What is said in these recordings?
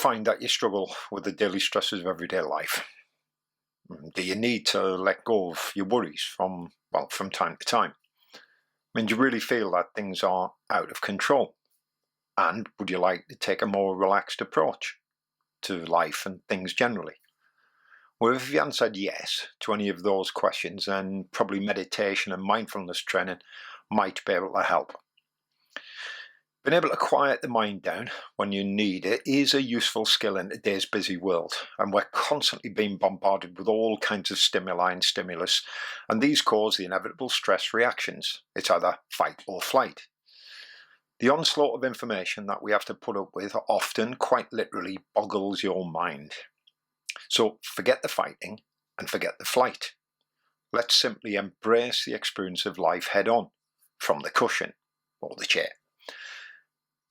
find that you struggle with the daily stresses of everyday life? Do you need to let go of your worries from time to time? Do you really feel that things are out of control? And would you like to take a more relaxed approach to life and things generally? Well, if you answered yes to any of those questions, then probably meditation and mindfulness training might be able to help. Being able to quiet the mind down when you need it is a useful skill in today's busy world, and we're constantly being bombarded with all kinds of stimuli and stimulus, and these cause the inevitable stress reactions. It's either fight or flight. The onslaught of information that we have to put up with often, quite literally, boggles your mind. So forget the fighting and forget the flight. Let's simply embrace the experience of life head on, from the cushion or the chair.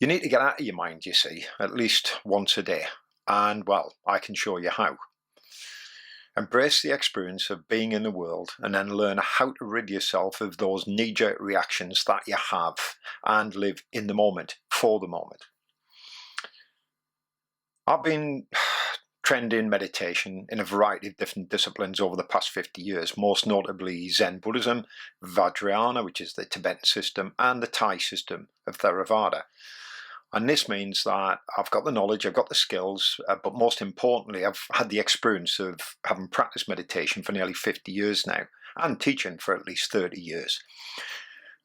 You need to get out of your mind, you see, at least once a day. And, well, I can show you how. Embrace the experience of being in the world and then learn how to rid yourself of those knee-jerk reactions that you have and live in the moment, for the moment. I've been trained in meditation in a variety of different disciplines over the past 50 years, most notably Zen Buddhism, Vajrayana, which is the Tibetan system, and the Thai system of Theravada. And this means that I've got the knowledge, I've got the skills, but most importantly, I've had the experience of having practiced meditation for nearly 50 years now, and teaching for at least 30 years.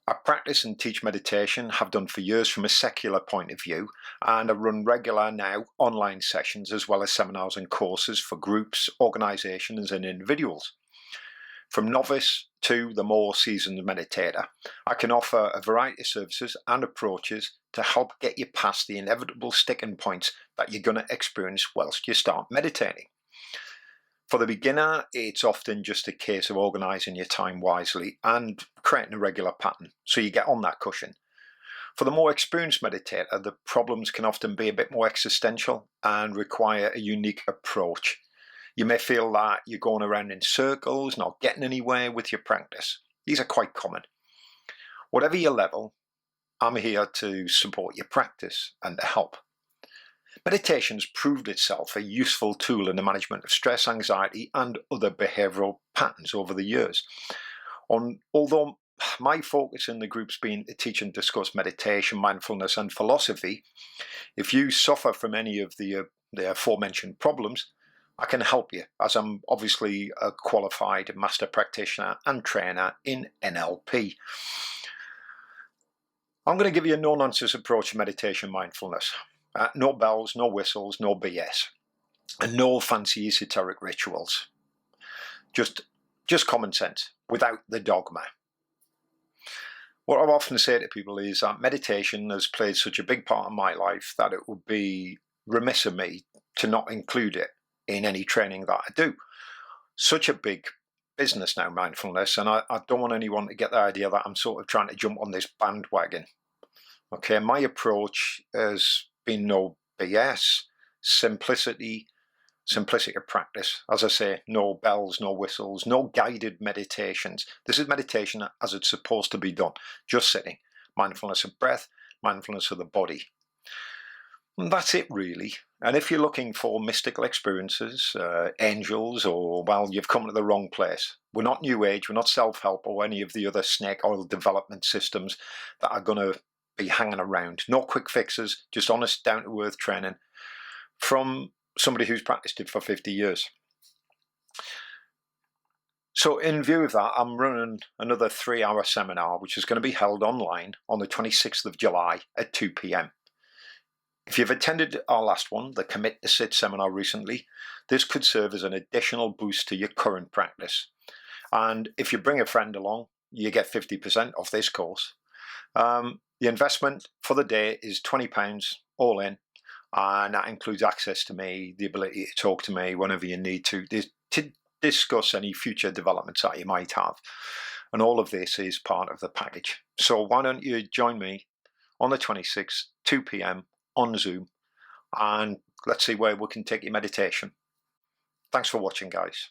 I practice and teach meditation, have done for years from a secular point of view, and I run regular now online sessions as well as seminars and courses for groups, organisations and individuals. From novice to the more seasoned meditator, I can offer a variety of services and approaches to help get you past the inevitable sticking points that you're going to experience whilst you start meditating. For the beginner, it's often just a case of organising your time wisely and creating a regular pattern so you get on that cushion. For the more experienced meditator, the problems can often be a bit more existential and require a unique approach. You may feel that you're going around in circles, not getting anywhere with your practice. These are quite common. Whatever your level, I'm here to support your practice and to help. Meditation's proved itself a useful tool in the management of stress, anxiety, and other behavioural patterns over the years. Although my focus in the group's been to teach and discuss meditation, mindfulness, and philosophy, if you suffer from any of the aforementioned problems, I can help you, as I'm obviously a qualified master practitioner and trainer in NLP. I'm going to give you a no-nonsense approach to meditation mindfulness. No bells, no whistles, no BS, and no fancy esoteric rituals. Just common sense, without the dogma. What I often say to people is that meditation has played such a big part of my life that it would be remiss of me to not include it in any training that I do. Such a big business now, mindfulness, and I don't want anyone to get the idea that I'm sort of trying to jump on this bandwagon. Okay, my approach has been no BS, simplicity of practice. As I say, no bells, no whistles, no guided meditations. This is meditation as it's supposed to be done, just sitting. Mindfulness of breath, mindfulness of the body. And that's it really. And if you're looking for mystical experiences, angels, or, well, you've come to the wrong place. We're not New Age, we're not self-help or any of the other snake oil development systems that are going to be hanging around. No quick fixes, just honest, down-to-earth training from somebody who's practiced it for 50 years. So in view of that, I'm running another 3-hour seminar, which is going to be held online on the 26th of July at 2 p.m. If you've attended our last one, the Commit to Sit seminar recently, this could serve as an additional boost to your current practice. And if you bring a friend along, you get 50% off this course. The investment for the day is £20 all in, and that includes access to me, the ability to talk to me whenever you need to discuss any future developments that you might have. And all of this is part of the package. So why don't you join me on the 26th, 2 p.m. on Zoom, and let's see where we can take your meditation. Thanks for watching, guys.